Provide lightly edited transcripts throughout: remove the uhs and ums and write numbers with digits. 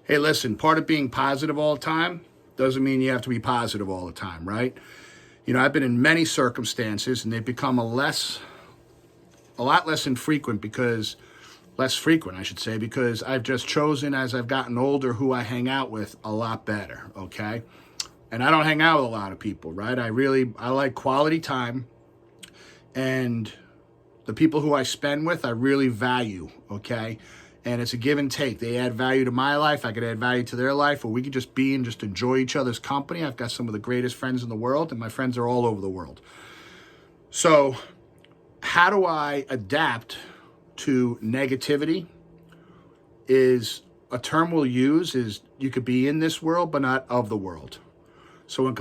Hey, listen, part of being positive all the time doesn't mean you have to be positive all the time, right? You know, I've been in many circumstances and they've become a lot less infrequent because, less frequent, I should say, because I've just chosen as I've gotten older who I hang out with a lot better, okay? And I don't hang out with a lot of people, right? I like quality time, and the people who I spend with, I really value, okay? And it's a give and take. They add value to my life. I could add value to their life, or we could just be and just enjoy each other's company. I've got some of the greatest friends in the world, and my friends are all over the world. So how do I adapt to negativity? Is a term we'll use is you could be in this world, but not of the world. So when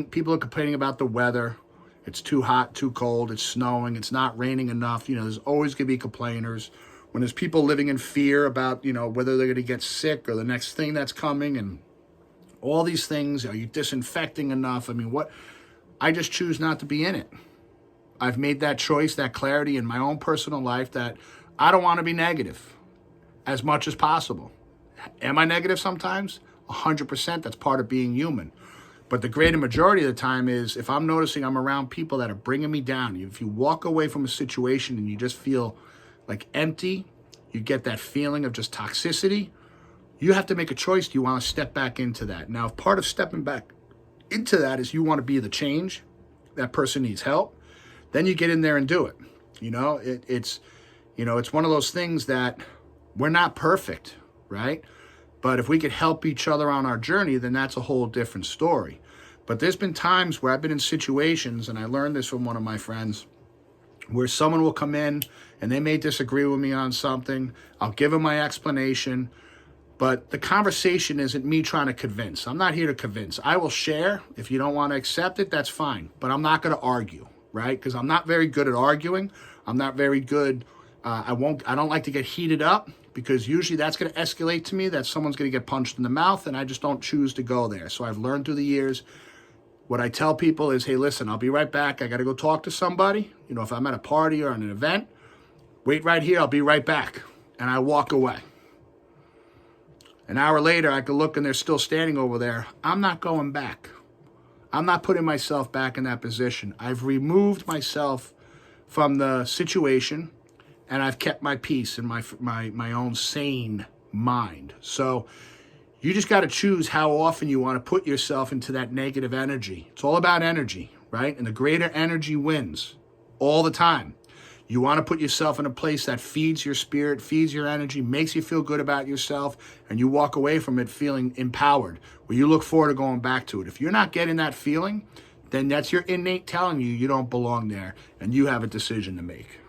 people are complaining about the weather, it's too hot, too cold, it's snowing, it's not raining enough. You know, there's always going to be complainers. When there's people living in fear about, you know, whether they're going to get sick or the next thing that's coming and all these things, are you disinfecting enough? I mean, I just choose not to be in it. I've made that choice, that clarity in my own personal life that I don't want to be negative as much as possible. Am I negative sometimes? 100%. That's part of being human. But the greater majority of the time is if I'm noticing I'm around people that are bringing me down. If you walk away from a situation and you just feel like empty, you get that feeling of just toxicity, you have to make a choice. Do you want to step back into that? Now, if part of stepping back into that is you want to be the change, that person needs help, then you get in there and do it. You know, it's one of those things that we're not perfect, right? But if we could help each other on our journey, then that's a whole different story. But there's been times where I've been in situations, and I learned this from one of my friends, where someone will come in and they may disagree with me on something. I'll give them my explanation, but the conversation isn't me trying to convince. I'm not here to convince. I will share. If you don't want to accept it, that's fine. But I'm not going to argue, right? Because I'm not very good at arguing. I'm not very good. I don't like to get heated up, because usually that's going to escalate to me that someone's going to get punched in the mouth, and I just don't choose to go there. So I've learned through the years, what I tell people is, hey, listen, I'll be right back. I got to go talk to somebody. You know, if I'm at a party or at an event, wait right here. I'll be right back. And I walk away. An hour later, I could look and they're still standing over there. I'm not going back. I'm not putting myself back in that position. I've removed myself from the situation, and I've kept my peace and my own sane mind. So you just got to choose how often you want to put yourself into that negative energy. It's all about energy, right? And the greater energy wins all the time. You want to put yourself in a place that feeds your spirit, feeds your energy, makes you feel good about yourself, and you walk away from it feeling empowered, where you look forward to going back to it. If you're not getting that feeling, then that's your innate telling you you don't belong there, and you have a decision to make.